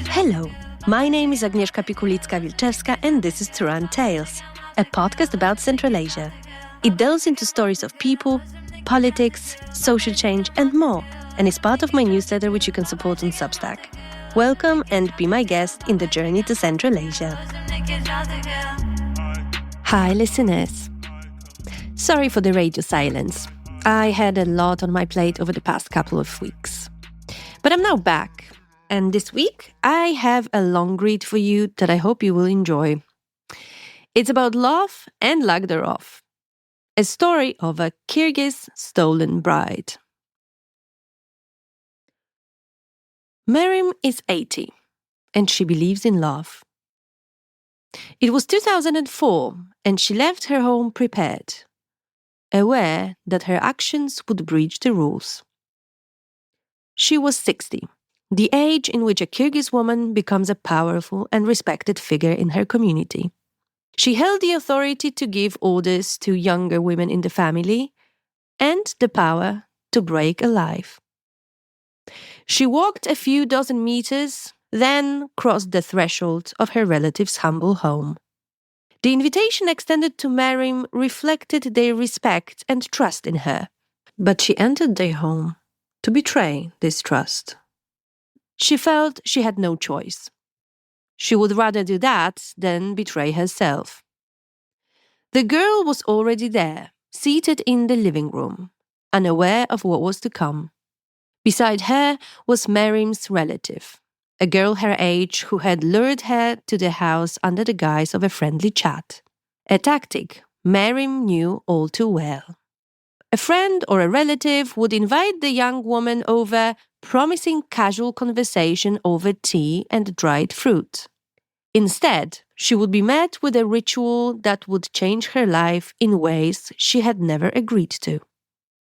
Hello, my name is Agnieszka Pikulicka-Wilczewska and this is Turan Tales, a podcast about Central Asia. It delves into stories of people, politics, social change and more, and is part of my newsletter which you can support on Substack. Welcome and be my guest in the journey to Central Asia. Hi listeners. Sorry for the radio silence. I had a lot on my plate over the past couple of weeks. But I'm now back, and this week I have a long read for you that I hope you will enjoy. It's about love and lack thereof. A story of a Kyrgyz stolen bride. Meerim is 80, and she believes in love. It was 2004, and she left her home prepared, aware that her actions would breach the rules. She was 60, the age in which a Kyrgyz woman becomes a powerful and respected figure in her community. She held the authority to give orders to younger women in the family and the power to break a life. She walked a few dozen meters, then crossed the threshold of her relative's humble home. The invitation extended to Meerim reflected their respect and trust in her, but she entered their home to betray this trust. She felt she had no choice. She would rather do that than betray herself. The girl was already there, seated in the living room, unaware of what was to come. Beside her was Meerim's relative, a girl her age who had lured her to the house under the guise of a friendly chat. A tactic Meerim knew all too well. A friend or a relative would invite the young woman over, promising casual conversation over tea and dried fruit. Instead, she would be met with a ritual that would change her life in ways she had never agreed to.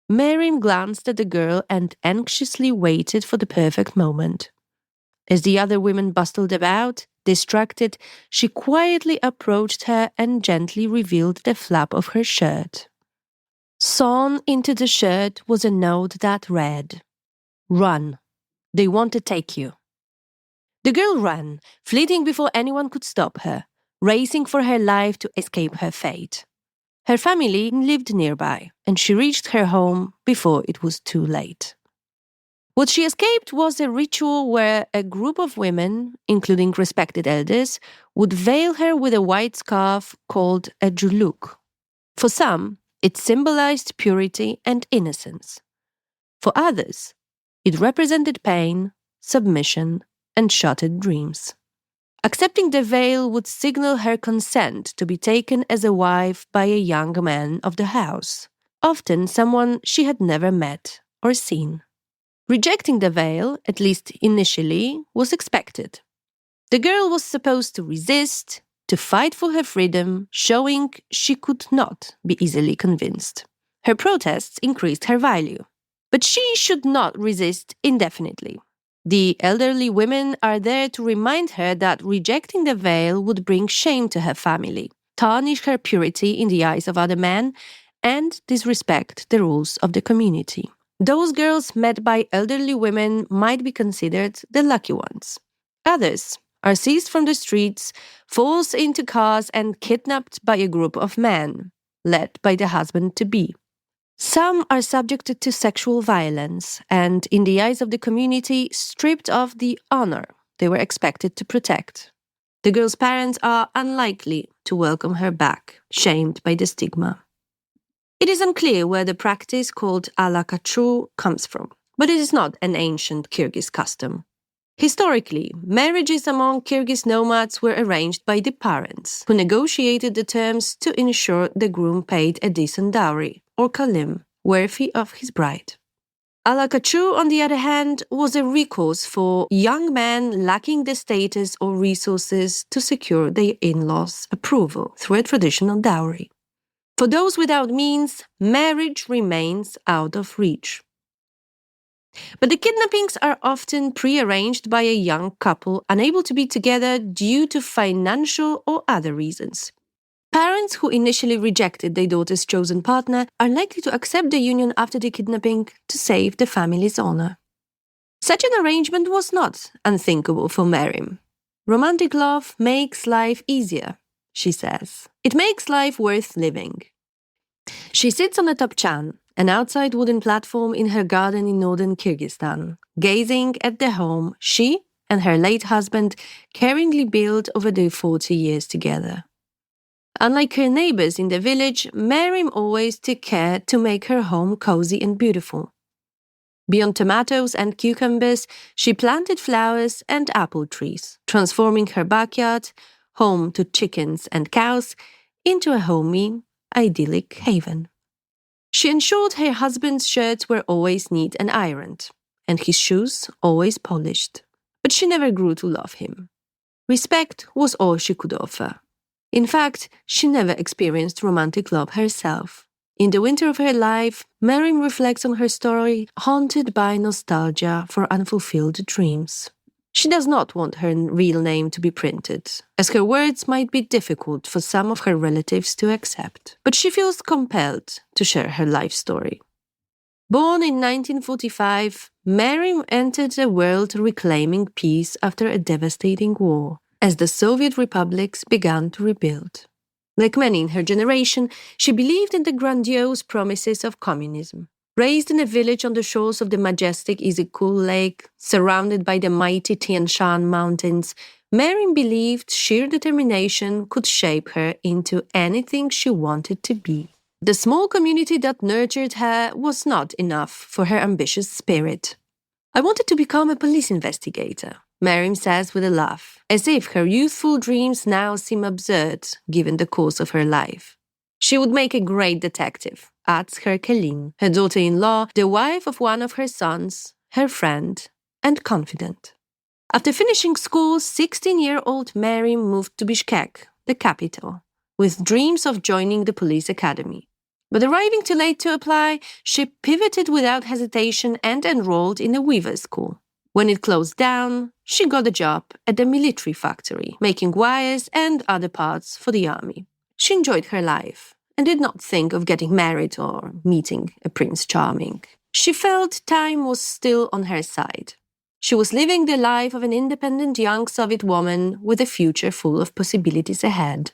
Meerim glanced at the girl and anxiously waited for the perfect moment. As the other women bustled about, distracted, she quietly approached her and gently revealed the flap of her shirt. Sewn into the shirt was a note that read, "Run. They want to take you." The girl ran, fleeing before anyone could stop her, racing for her life to escape her fate. Her family lived nearby, and she reached her home before it was too late. What she escaped was a ritual where a group of women, including respected elders, would veil her with a white scarf called a juluk. For some, it symbolized purity and innocence. For others, it represented pain, submission, and shattered dreams. Accepting the veil would signal her consent to be taken as a wife by a young man of the house, often someone she had never met or seen. Rejecting the veil, at least initially, was expected. The girl was supposed to resist, to fight for her freedom, showing she could not be easily convinced. Her protests increased her value. But she should not resist indefinitely. The elderly women are there to remind her that rejecting the veil would bring shame to her family, tarnish her purity in the eyes of other men, and disrespect the rules of the community. Those girls met by elderly women might be considered the lucky ones. Others are seized from the streets, forced into cars and kidnapped by a group of men, led by the husband-to-be. Some are subjected to sexual violence and, in the eyes of the community, stripped of the honor they were expected to protect. The girl's parents are unlikely to welcome her back, shamed by the stigma. It is unclear where the practice called alakachu comes from, but it is not an ancient Kyrgyz custom. Historically, marriages among Kyrgyz nomads were arranged by the parents, who negotiated the terms to ensure the groom paid a decent dowry, or kalim, worthy of his bride. Alakachu, on the other hand, was a recourse for young men lacking the status or resources to secure their in-laws' approval through a traditional dowry. For those without means, marriage remains out of reach. But the kidnappings are often pre-arranged by a young couple unable to be together due to financial or other reasons. Parents who initially rejected their daughter's chosen partner are likely to accept the union after the kidnapping to save the family's honor. Such an arrangement was not unthinkable for Meerim. Romantic love makes life easier, she says. It makes life worth living. She sits on a topchan, an outside wooden platform in her garden in northern Kyrgyzstan, gazing at the home she and her late husband caringly built over their 40 years together. Unlike her neighbors in the village, Meerim always took care to make her home cozy and beautiful. Beyond tomatoes and cucumbers, she planted flowers and apple trees, transforming her backyard, home to chickens and cows, into a homey, idyllic haven. She ensured her husband's shirts were always neat and ironed, and his shoes always polished. But she never grew to love him. Respect was all she could offer. In fact, she never experienced romantic love herself. In the winter of her life, Meerim reflects on her story, haunted by nostalgia for unfulfilled dreams. She does not want her real name to be printed, as her words might be difficult for some of her relatives to accept. But she feels compelled to share her life story. Born in 1945, Meerim entered the world reclaiming peace after a devastating war, as the Soviet republics began to rebuild. Like many in her generation, she believed in the grandiose promises of communism. Raised in a village on the shores of the majestic Izikul Lake, surrounded by the mighty Tian Shan Mountains, Meerim believed sheer determination could shape her into anything she wanted to be. The small community that nurtured her was not enough for her ambitious spirit. "I wanted to become a police investigator," Meerim says with a laugh, as if her youthful dreams now seem absurd given the course of her life. She would make a great detective, adds her Kelin, her daughter-in-law, the wife of one of her sons, her friend and confidant. After finishing school, 16-year-old Meerim moved to Bishkek, the capital, with dreams of joining the police academy. But arriving too late to apply, she pivoted without hesitation and enrolled in a weaver school. When it closed down, she got a job at a military factory, making wires and other parts for the army. She enjoyed her life and did not think of getting married or meeting a Prince Charming. She felt time was still on her side. She was living the life of an independent young Soviet woman with a future full of possibilities ahead.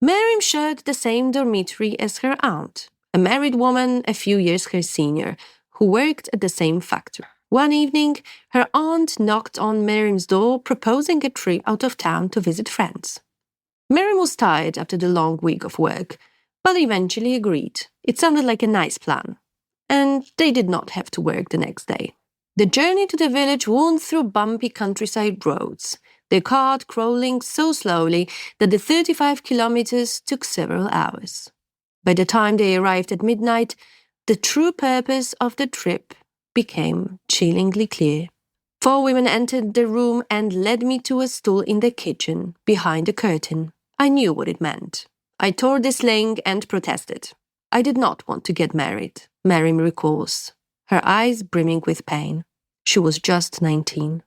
Meerim shared the same dormitory as her aunt, a married woman a few years her senior, who worked at the same factory. One evening, her aunt knocked on Meerim's door, proposing a trip out of town to visit friends. Meerim was tired after the long week of work, but eventually agreed. It sounded like a nice plan, and they did not have to work the next day. The journey to the village wound through bumpy countryside roads, their cart crawling so slowly that the 35 kilometers took several hours. By the time they arrived at midnight, the true purpose of the trip became chillingly clear. 4 women entered the room and led me to a stool in the kitchen, behind the curtain. I knew what it meant. I tore the sling and protested. I did not want to get married, Meerim recalls, her eyes brimming with pain. She was just 19.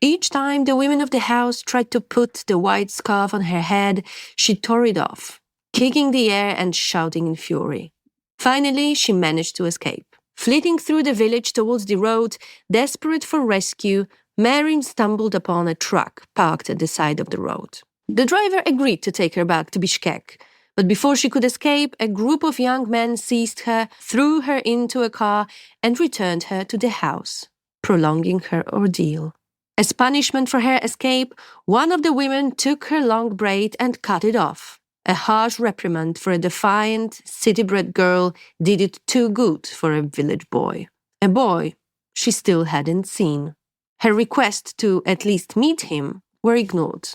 Each time the women of the house tried to put the white scarf on her head, she tore it off, kicking the air and shouting in fury. Finally, she managed to escape. Flitting through the village towards the road, desperate for rescue, Meerim stumbled upon a truck parked at the side of the road. The driver agreed to take her back to Bishkek, but before she could escape, a group of young men seized her, threw her into a car, and returned her to the house, prolonging her ordeal. As punishment for her escape, one of the women took her long braid and cut it off. A harsh reprimand for a defiant, city-bred girl did it too good for a village boy. A boy she still hadn't seen. Her requests to at least meet him were ignored.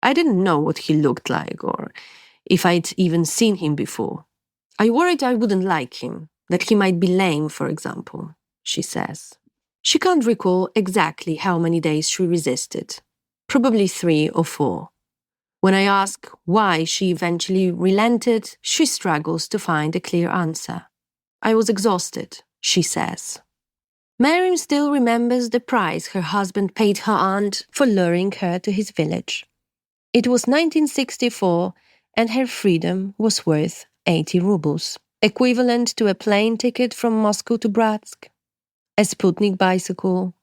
I didn't know what he looked like or if I'd even seen him before. I worried I wouldn't like him, that he might be lame, for example, she says. She can't recall exactly how many days she resisted, probably 3 or 4. When I ask why she eventually relented, she struggles to find a clear answer. I was exhausted, she says. Meerim still remembers the price her husband paid her aunt for luring her to his village. It was 1964, and her freedom was worth 80 roubles, equivalent to a plane ticket from Moscow to Bratsk, a Sputnik bicycle,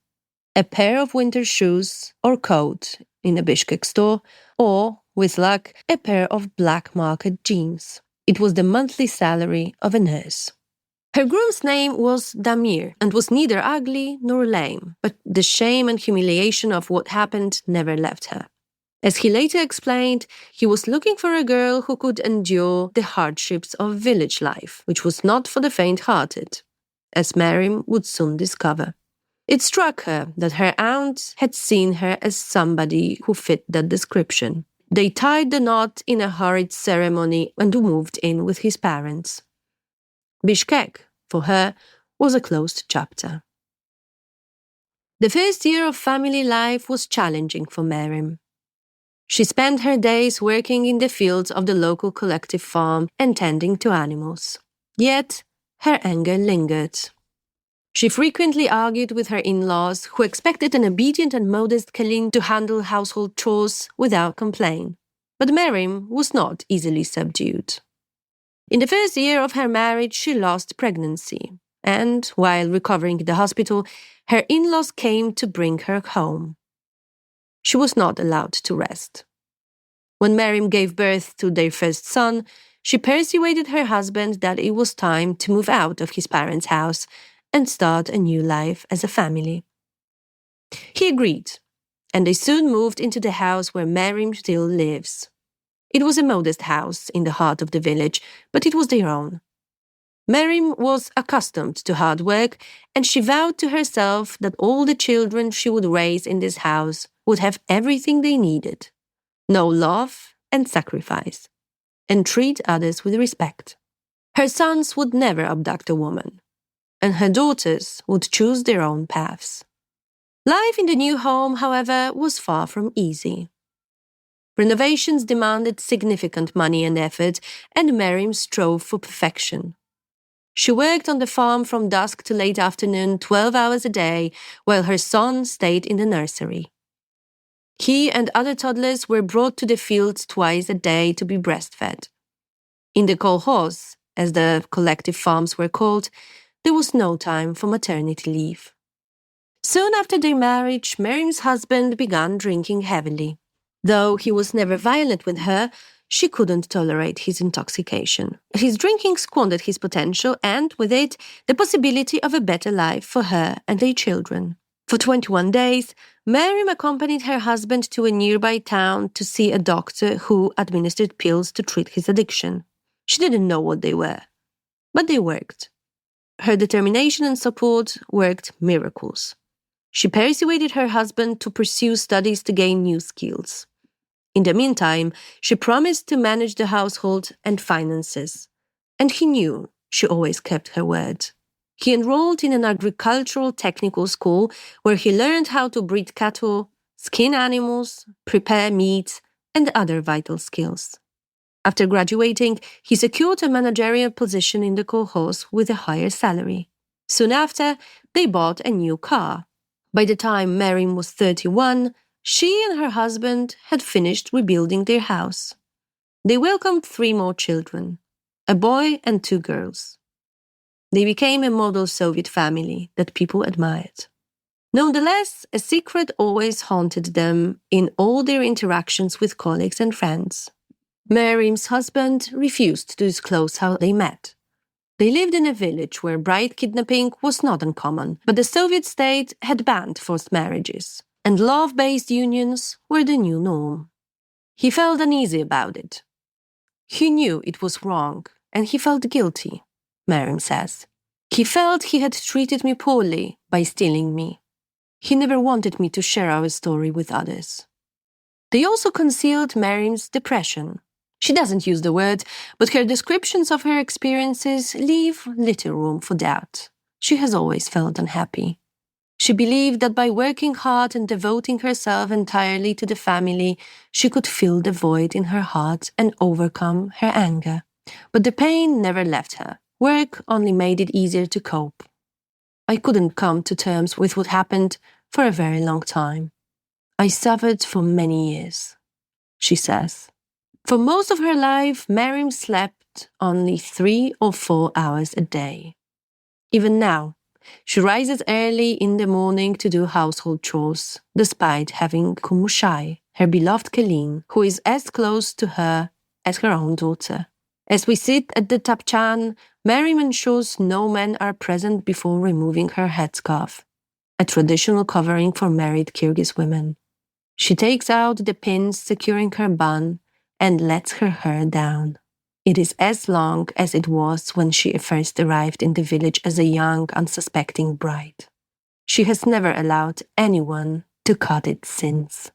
a pair of winter shoes or coat in a Bishkek store, or, with luck, a pair of black market jeans. It was the monthly salary of a nurse. Her groom's name was Damir and was neither ugly nor lame, but the shame and humiliation of what happened never left her. As he later explained, he was looking for a girl who could endure the hardships of village life, which was not for the faint-hearted, as Meerim would soon discover. It struck her that her aunt had seen her as somebody who fit that description. They tied the knot in a hurried ceremony and moved in with his parents. Bishkek, for her, was a closed chapter. The first year of family life was challenging for Meerim. She spent her days working in the fields of the local collective farm and tending to animals. Yet, her anger lingered. She frequently argued with her in-laws, who expected an obedient and modest Kalin to handle household chores without complaint. But Meerim was not easily subdued. In the first year of her marriage, she lost pregnancy, and, while recovering in the hospital, her in-laws came to bring her home. She was not allowed to rest. When Meerim gave birth to their first son, she persuaded her husband that it was time to move out of his parents' house and start a new life as a family. He agreed, and they soon moved into the house where Meerim still lives. It was a modest house in the heart of the village, but it was their own. Meerim was accustomed to hard work, and she vowed to herself that all the children she would raise in this house would have everything they needed, know love and sacrifice, and treat others with respect. Her sons would never abduct a woman, and her daughters would choose their own paths. Life in the new home, however, was far from easy. Renovations demanded significant money and effort, and Meerim strove for perfection. She worked on the farm from dusk to late afternoon, 12 hours a day, while her son stayed in the nursery. He and other toddlers were brought to the fields twice a day to be breastfed. In the kolkhoz, as the collective farms were called, there was no time for maternity leave. Soon after their marriage, Meerim's husband began drinking heavily. Though he was never violent with her, she couldn't tolerate his intoxication. His drinking squandered his potential and, with it, the possibility of a better life for her and their children. For 21 days, Meerim accompanied her husband to a nearby town to see a doctor who administered pills to treat his addiction. She didn't know what they were, but they worked. Her determination and support worked miracles. She persuaded her husband to pursue studies to gain new skills. In the meantime, she promised to manage the household and finances, and he knew she always kept her word. He enrolled in an agricultural technical school where he learned how to breed cattle, skin animals, prepare meat, and other vital skills. After graduating, he secured a managerial position in the kolkhoz with a higher salary. Soon after, they bought a new car. By the time Meerim was 31, she and her husband had finished rebuilding their house. They welcomed 3 more children, a boy and 2 girls. They became a model Soviet family that people admired. Nonetheless, a secret always haunted them in all their interactions with colleagues and friends. Meerim's husband refused to disclose how they met. They lived in a village where bride kidnapping was not uncommon, but the Soviet state had banned forced marriages, and love-based unions were the new norm. He felt uneasy about it. He knew it was wrong, and he felt guilty, Meerim says. He felt he had treated me poorly by stealing me. He never wanted me to share our story with others. They also concealed Meerim's depression. She doesn't use the word, but her descriptions of her experiences leave little room for doubt. She has always felt unhappy. She believed that by working hard and devoting herself entirely to the family, she could fill the void in her heart and overcome her anger. But the pain never left her. Work only made it easier to cope. I couldn't come to terms with what happened for a very long time. I suffered for many years, she says. For most of her life, Meerim slept only 3 or 4 hours a day. Even now, She rises early in the morning to do household chores, despite having Kumushai, her beloved Kelin, who is as close to her as her own daughter. As we sit at the tapchan, Meerim ensures no men are present before removing her headscarf, a traditional covering for married Kyrgyz women. She takes out the pins securing her bun and lets her hair down. It is as long as it was when she first arrived in the village as a young, unsuspecting bride. She has never allowed anyone to cut it since.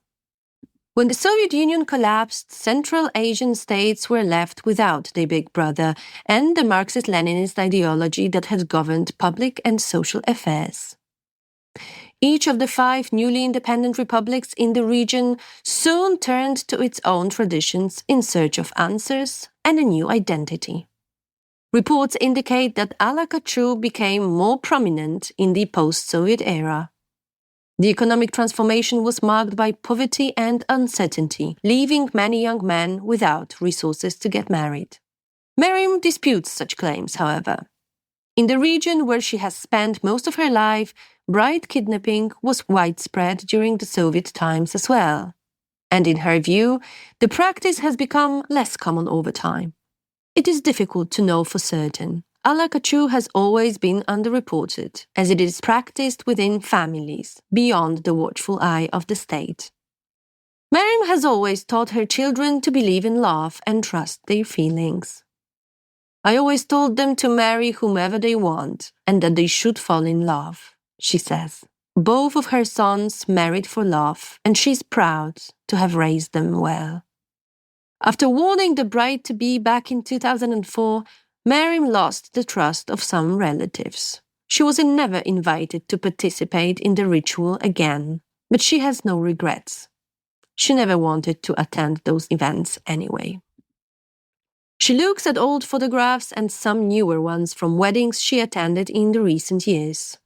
When the Soviet Union collapsed, Central Asian states were left without their big brother and the Marxist-Leninist ideology that had governed public and social affairs. Each of the 5 newly independent republics in the region soon turned to its own traditions in search of answers and a new identity. Reports indicate that Alakachu became more prominent in the post-Soviet era. The economic transformation was marked by poverty and uncertainty, leaving many young men without resources to get married. Meerim disputes such claims, however. In the region where she has spent most of her life, bride kidnapping was widespread during the Soviet times as well. And in her view, the practice has become less common over time. It is difficult to know for certain. Alakachu has always been underreported, as it is practiced within families, beyond the watchful eye of the state. Meerim has always taught her children to believe in love and trust their feelings. I always told them to marry whomever they want and that they should fall in love, she says. Both of her sons married for love, and she's proud to have raised them well. After warning the bride-to-be back in 2004, Meerim lost the trust of some relatives. She was never invited to participate in the ritual again, but she has no regrets. She never wanted to attend those events anyway. She looks at old photographs and some newer ones from weddings she attended in the recent years.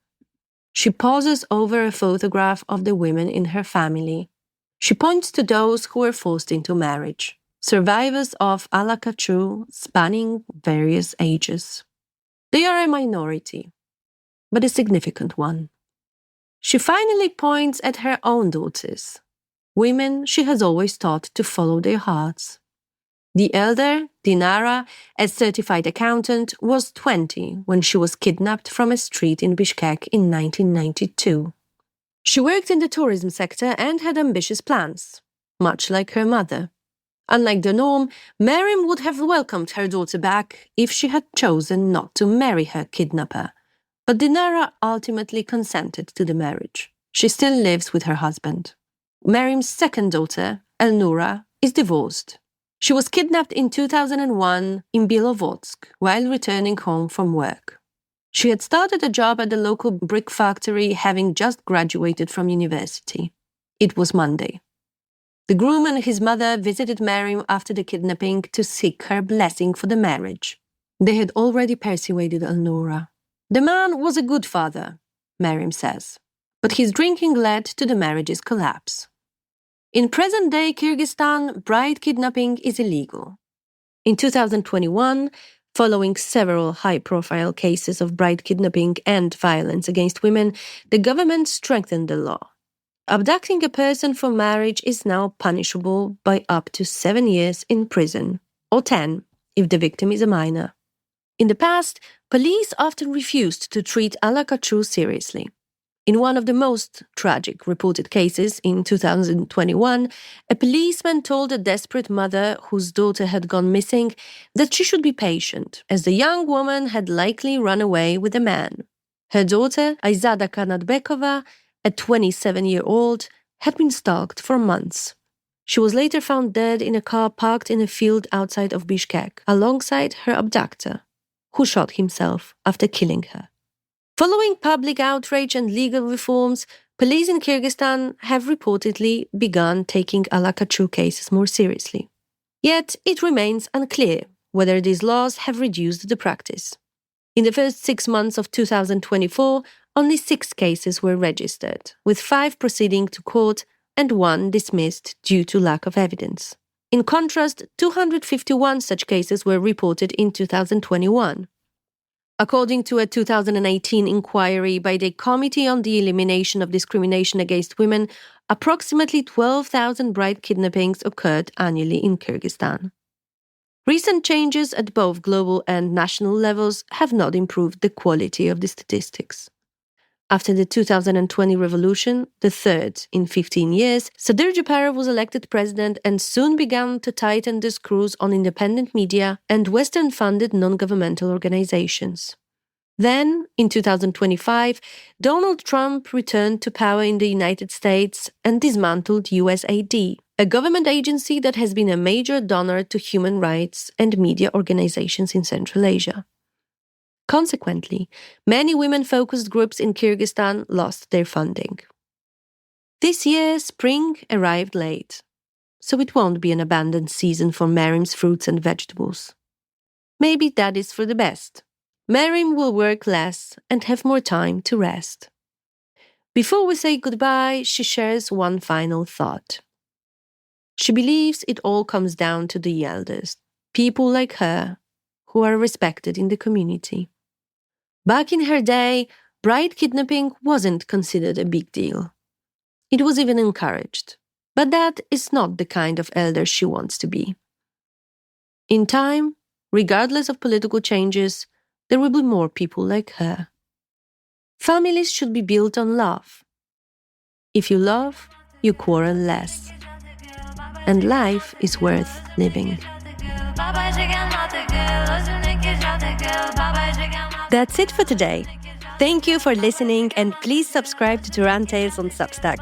She pauses over a photograph of the women in her family. She points to those who were forced into marriage, survivors of Alakachu spanning various ages. They are a minority, but a significant one. She finally points at her own daughters, women she has always taught to follow their hearts. The elder, Dinara, a certified accountant, was 20 when she was kidnapped from a street in Bishkek in 1992. She worked in the tourism sector and had ambitious plans, much like her mother. Unlike the norm, Meerim would have welcomed her daughter back if she had chosen not to marry her kidnapper. But Dinara ultimately consented to the marriage. She still lives with her husband. Merim's second daughter, Elnura, is divorced. She was kidnapped in 2001 in Bratsk while returning home from work. She had started a job at the local brick factory, having just graduated from university. It was Monday. The groom and his mother visited Meerim after the kidnapping to seek her blessing for the marriage. They had already persuaded Elnura. The man was a good father, Meerim says, but his drinking led to the marriage's collapse. In present-day Kyrgyzstan, bride kidnapping is illegal. In 2021, following several high-profile cases of bride kidnapping and violence against women, the government strengthened the law. Abducting a person for marriage is now punishable by up to 7 years in prison, or 10 if the victim is a minor. In the past, police often refused to treat Alakachu seriously. In one of the most tragic reported cases in 2021, a policeman told a desperate mother whose daughter had gone missing that she should be patient, as the young woman had likely run away with a man. Her daughter, Aizada Kanatbekova, a 27-year-old, had been stalked for months. She was later found dead in a car parked in a field outside of Bishkek, alongside her abductor, who shot himself after killing her. Following public outrage and legal reforms, police in Kyrgyzstan have reportedly begun taking Alakachu cases more seriously. Yet it remains unclear whether these laws have reduced the practice. In the first 6 months of 2024, only 6 cases were registered, with 5 proceeding to court and 1 dismissed due to lack of evidence. In contrast, 251 such cases were reported in 2021. According to a 2018 inquiry by the Committee on the Elimination of Discrimination Against Women, approximately 12,000 bride kidnappings occurred annually in Kyrgyzstan. Recent changes at both global and national levels have not improved the quality of the statistics. After the 2020 revolution, the third in 15 years, Sadir Japarov was elected president and soon began to tighten the screws on independent media and Western-funded non-governmental organizations. Then, in 2025, Donald Trump returned to power in the United States and dismantled USAID, a government agency that has been a major donor to human rights and media organizations in Central Asia. Consequently, many women-focused groups in Kyrgyzstan lost their funding. This year, spring arrived late, so it won't be an abundant season for Meerim's fruits and vegetables. Maybe that is for the best. Meerim will work less and have more time to rest. Before we say goodbye, she shares one final thought. She believes it all comes down to the elders, people like her, who are respected in the community. Back in her day, bride kidnapping wasn't considered a big deal. It was even encouraged. But that is not the kind of elder she wants to be. In time, regardless of political changes, there will be more people like her. Families should be built on love. If you love, you quarrel less. And life is worth living. That's it for today. Thank you for listening and please subscribe to Turan Tales on Substack.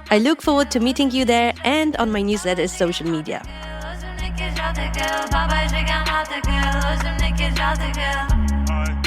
I look forward to meeting you there and on my newsletter's social media. Bye.